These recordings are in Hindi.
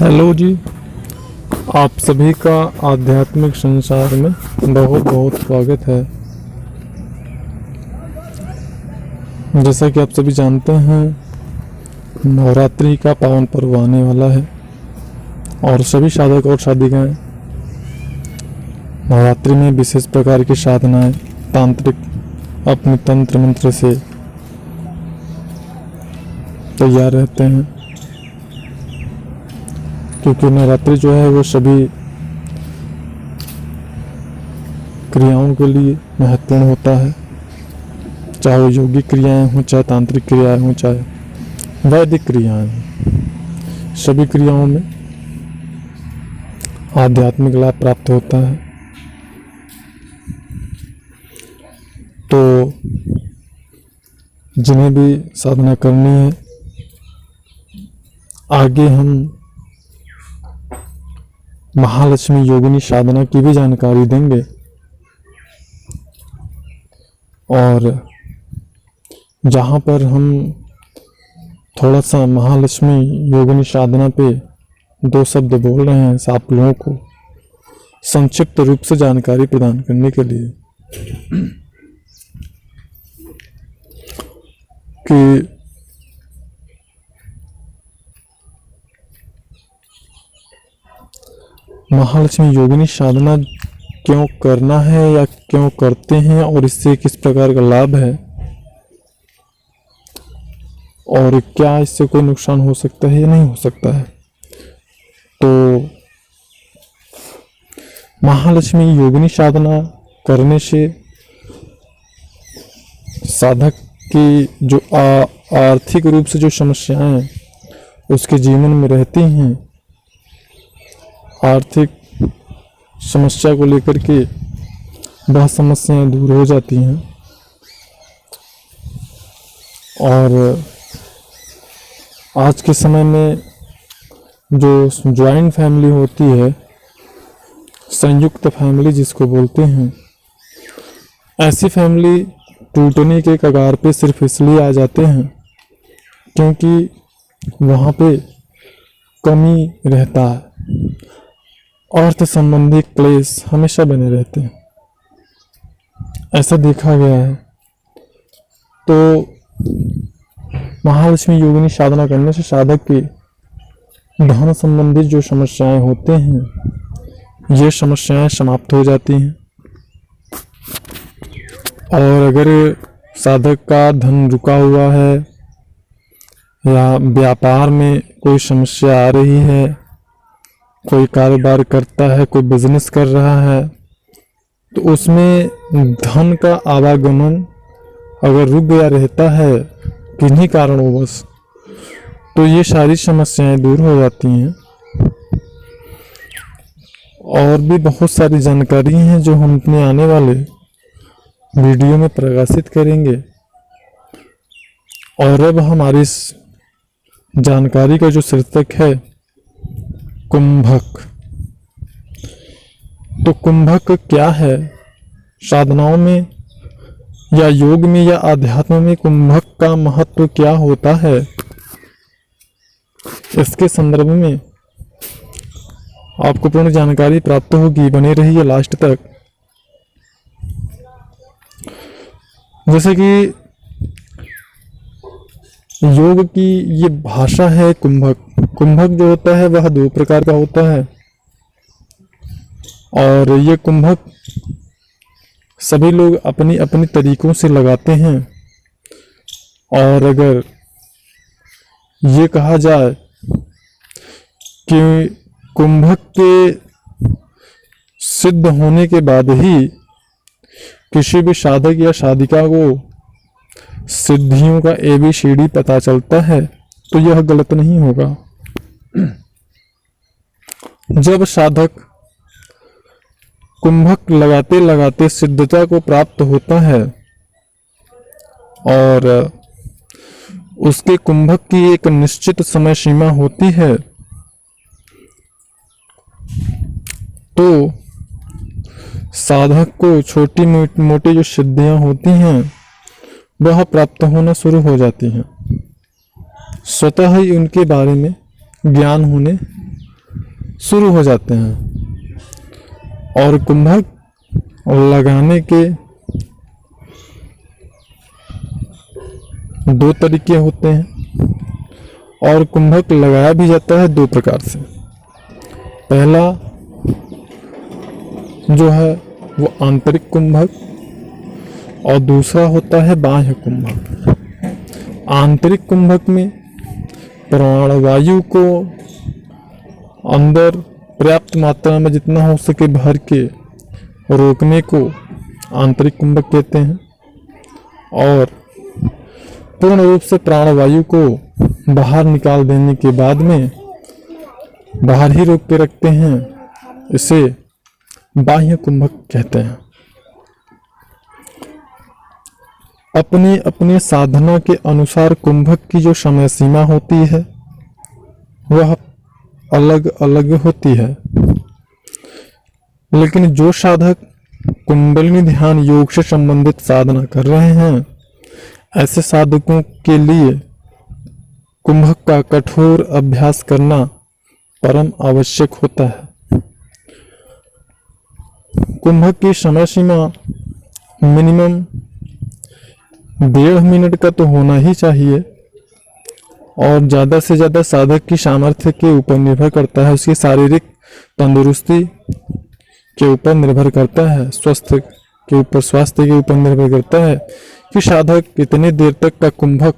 हेलो जी। आप सभी का आध्यात्मिक संसार में बहुत बहुत स्वागत है। जैसा कि आप सभी जानते हैं, नवरात्रि का पावन पर्व आने वाला है और सभी साधक और साधिकाएं नवरात्रि में विशेष प्रकार की साधनाएं तांत्रिक अपने तंत्र मंत्र से तैयार रहते हैं, क्योंकि नवरात्रि जो है वो सभी क्रियाओं के लिए महत्वपूर्ण होता है। चाहे वो योगिक क्रियाएं हों, चाहे तांत्रिक क्रियाएं हों, चाहे वैदिक क्रियाएं हों, सभी क्रियाओं में आध्यात्मिक लाभ प्राप्त होता है। तो जिन्हें भी साधना करनी है, आगे हम महालक्ष्मी योगिनी साधना की भी जानकारी देंगे और जहाँ पर हम थोड़ा सा महालक्ष्मी योगिनी साधना पे 2 शब्द बोल रहे हैं, आप लोगों को संक्षिप्त रूप से जानकारी प्रदान करने के लिए कि महालक्ष्मी योगिनी साधना क्यों करना है या क्यों करते हैं और इससे किस प्रकार का लाभ है और क्या इससे कोई नुकसान हो सकता है या नहीं हो सकता है। तो महालक्ष्मी योगिनी साधना करने से साधक की जो आर्थिक रूप से जो समस्याएं उसके जीवन में रहती हैं, आर्थिक समस्या को लेकर के वह समस्याएं दूर हो जाती हैं और आज के समय में जो जॉइंट फैमिली होती है, संयुक्त फैमिली जिसको बोलते हैं, ऐसी फैमिली टूटने के कगार पे सिर्फ इसलिए आ जाते हैं क्योंकि वहाँ पे कमी रहता है, अर्थ संबंधी क्लेश हमेशा बने रहते हैं, ऐसा देखा गया है। तो महालक्ष्मी योगिनी साधना करने से साधक की धन संबंधी जो समस्याएं होते हैं, ये समस्याएं समाप्त हो जाती हैं और अगर साधक का धन रुका हुआ है या व्यापार में कोई समस्या आ रही है, कोई कारोबार करता है, कोई बिजनेस कर रहा है, तो उसमें धन का आवागमन अगर रुक गया रहता है किन्हीं कारणों तो ये सारी समस्याएं दूर हो जाती हैं। और भी बहुत सारी जानकारी हैं जो हम अपने आने वाले वीडियो में प्रकाशित करेंगे। और अब हमारी इस जानकारी का जो शीर्षक है कुंभक। तो कुंभक क्या है? साधनाओं में या योग में या आध्यात्म में कुंभक का महत्व क्या होता है, इसके संदर्भ में आपको पूर्ण जानकारी प्राप्त होगी। बने रहिए लास्ट तक। जैसे कि योग की ये भाषा है कुंभक। कुंभक जो होता है वह 2 प्रकार का होता है और ये कुंभक सभी लोग अपनी अपनी तरीकों से लगाते हैं। और अगर ये कहा जाए कि कुंभक के सिद्ध होने के बाद ही किसी भी साधक या साधिका को सिद्धियों का ABCD पता चलता है, तो यह गलत नहीं होगा। जब साधक कुंभक लगाते लगाते सिद्धता को प्राप्त होता है और उसके कुंभक की एक निश्चित समय सीमा होती है, तो साधक को छोटी मोटी जो सिद्धियां होती हैं वह प्राप्त होना शुरू हो जाती हैं। स्वतः ही उनके बारे में ज्ञान होने शुरू हो जाते हैं। और कुंभक लगाने के 2 तरीके होते हैं और कुंभक लगाया भी जाता है 2 प्रकार से। पहला जो है वो आंतरिक कुंभक और दूसरा होता है बाह्य कुंभक। आंतरिक कुंभक में प्राणवायु को अंदर पर्याप्त मात्रा में जितना हो सके भर के रोकने को आंतरिक कुंभक कहते हैं, और पूर्ण रूप से प्राणवायु को बाहर निकाल देने के बाद में बाहर ही रोक के रखते हैं, इसे बाह्य कुंभक कहते हैं। अपने अपने साधना के अनुसार कुंभक की जो समय सीमा होती है वह अलग अलग होती है, लेकिन जो साधक कुंडलिनी ध्यान योग से संबंधित साधना कर रहे हैं ऐसे साधकों के लिए कुंभक का कठोर अभ्यास करना परम आवश्यक होता है। कुंभक की समय सीमा मिनिमम 1.5 मिनट का तो होना ही चाहिए, और ज़्यादा से ज़्यादा साधक की सामर्थ्य के ऊपर निर्भर करता है, उसकी शारीरिक तंदुरुस्ती के ऊपर निर्भर करता है, स्वास्थ्य के ऊपर निर्भर करता है कि साधक कितने देर तक का कुंभक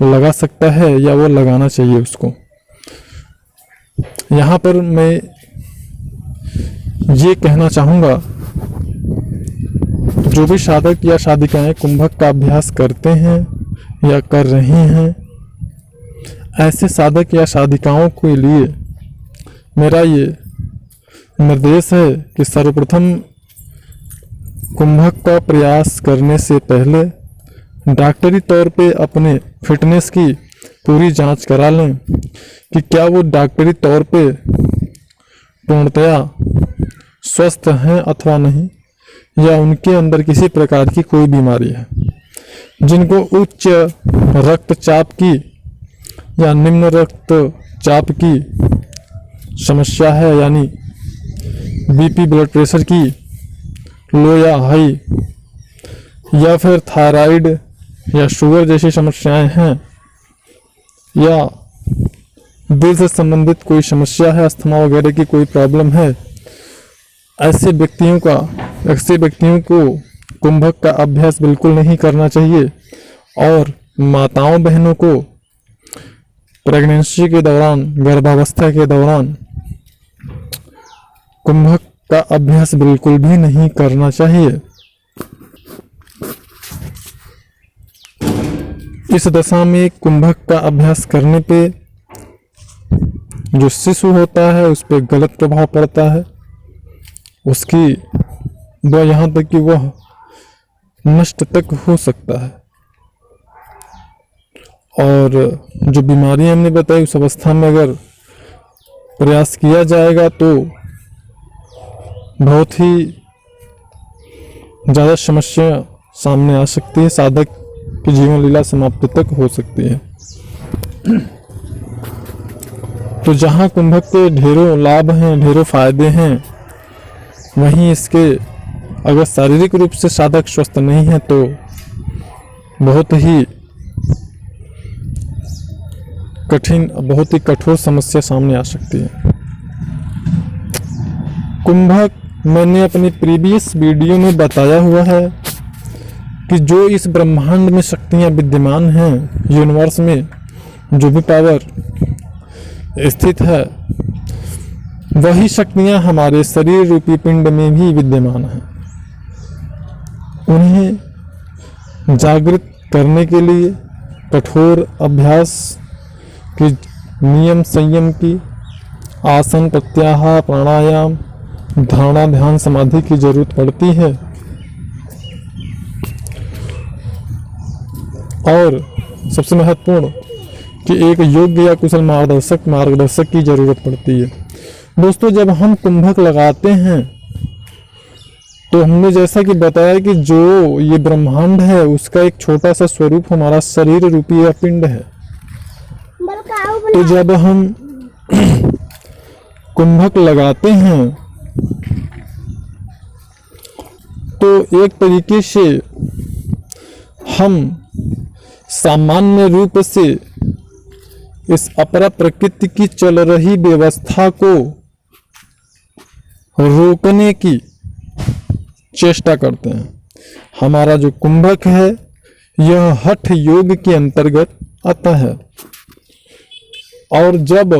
लगा सकता है या वो लगाना चाहिए उसको। यहाँ पर मैं ये कहना चाहूँगा, जो भी साधक या साधिकाएं कुंभक का अभ्यास करते हैं या कर रही हैं, ऐसे साधक या साधिकाओं के लिए मेरा ये निर्देश है कि सर्वप्रथम कुंभक का प्रयास करने से पहले डॉक्टरी तौर पे अपने फिटनेस की पूरी जांच करा लें कि क्या वो डॉक्टरी तौर पे पूर्णतया स्वस्थ हैं अथवा नहीं, या उनके अंदर किसी प्रकार की कोई बीमारी है। जिनको उच्च रक्तचाप की या निम्न रक्तचाप की समस्या है, यानी बीपी ब्लड प्रेशर की लो या हाई, या फिर थायराइड या शुगर जैसी समस्याएं हैं, या दिल से संबंधित कोई समस्या है, अस्थमा वगैरह की कोई प्रॉब्लम है, ऐसे व्यक्तियों को कुंभक का अभ्यास बिल्कुल नहीं करना चाहिए। और माताओं बहनों को प्रेगनेंसी के दौरान, गर्भावस्था के दौरान कुंभक का अभ्यास बिल्कुल भी नहीं करना चाहिए। इस दशा में कुंभक का अभ्यास करने पे जो शिशु होता है उस पर गलत प्रभाव पड़ता है, उसकी वह यहाँ तक कि वह नष्ट तक हो सकता है। और जो बीमारियां हमने बताई उस अवस्था में अगर प्रयास किया जाएगा तो बहुत ही ज़्यादा समस्या सामने आ सकती है, साधक की जीवन लीला समाप्ति तक हो सकती है। तो जहाँ कुंभक के ढेरों लाभ हैं, ढेरों फायदे हैं, वहीं इसके अगर शारीरिक रूप से साधक स्वस्थ नहीं है तो बहुत ही कठोर समस्या सामने आ सकती है। कुंभक मैंने अपनी प्रीवियस वीडियो में बताया हुआ है कि जो इस ब्रह्मांड में शक्तियां विद्यमान हैं, यूनिवर्स में जो भी पावर स्थित है, वही शक्तियां हमारे शरीर रूपी पिंड में भी विद्यमान हैं। उन्हें जागृत करने के लिए कठोर अभ्यास की, नियम संयम की, आसन प्रत्याहार प्राणायाम धारणा ध्यान समाधि की जरूरत पड़ती है। और सबसे महत्वपूर्ण कि एक योग्य या कुशल मार्गदर्शक की जरूरत पड़ती है। दोस्तों, जब हम कुंभक लगाते हैं तो हमने जैसा कि बताया कि जो ये ब्रह्मांड है उसका एक छोटा सा स्वरूप हमारा शरीर रूपी या पिंड है। तो जब हम कुंभक लगाते हैं तो एक तरीके से हम सामान्य रूप से इस अपरा प्रकृति की चल रही व्यवस्था को रोकने की चेष्टा करते हैं। हमारा जो कुंभक है यह हठ योग के अंतर्गत आता है, और जब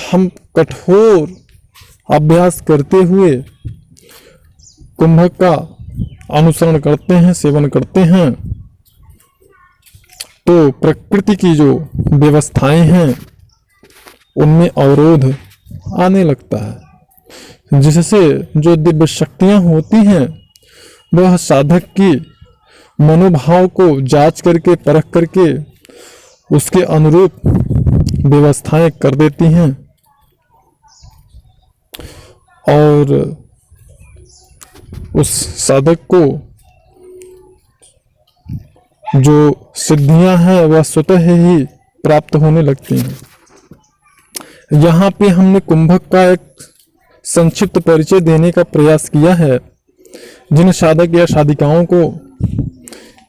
हम कठोर अभ्यास करते हुए कुंभक का अनुसरण करते हैं, सेवन करते हैं, तो प्रकृति की जो व्यवस्थाएं हैं उनमें अवरोध आने लगता है, जिससे जो दिव्य शक्तियां होती हैं वह साधक की मनोभाव को जांच करके परख करके उसके अनुरूप व्यवस्थाएं कर देती हैं और उस साधक को जो सिद्धियां हैं वह स्वतः ही प्राप्त होने लगती हैं। यहाँ पे हमने कुंभक का एक संक्षिप्त परिचय देने का प्रयास किया है। जिन साधक या साधिकाओं को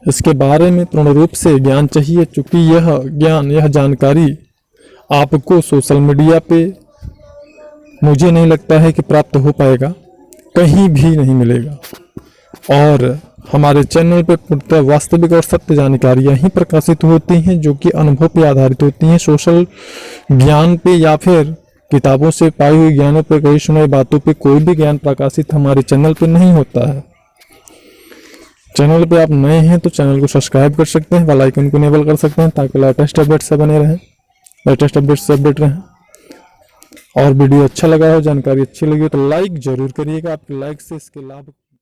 इसके बारे में पूर्ण रूप से ज्ञान चाहिए, चूंकि यह ज्ञान, यह जानकारी आपको सोशल मीडिया पे मुझे नहीं लगता है कि प्राप्त हो पाएगा, कहीं भी नहीं मिलेगा। और हमारे चैनल पे पूर्णतः वास्तविक और सत्य जानकारियां ही प्रकाशित होती हैं, जो कि अनुभव पे आधारित होती हैं। सोशल ज्ञान पे या फिर किताबों से पाई हुई ज्ञानों पे, कई सुनाई बातों पे कोई भी ज्ञान प्रकाशित हमारे चैनल पे नहीं होता है। चैनल पे आप नए हैं तो चैनल को सब्सक्राइब कर सकते हैं, बेल आइकन को इनेबल कर सकते हैं, ताकि लेटेस्ट अपडेट से बने रहें, लेटेस्ट अपडेट से अपडेट रहें। और वीडियो अच्छा लगा हो, जानकारी अच्छी लगी हो तो लाइक जरूर करिएगा। आपके लाइक से इसके लाभ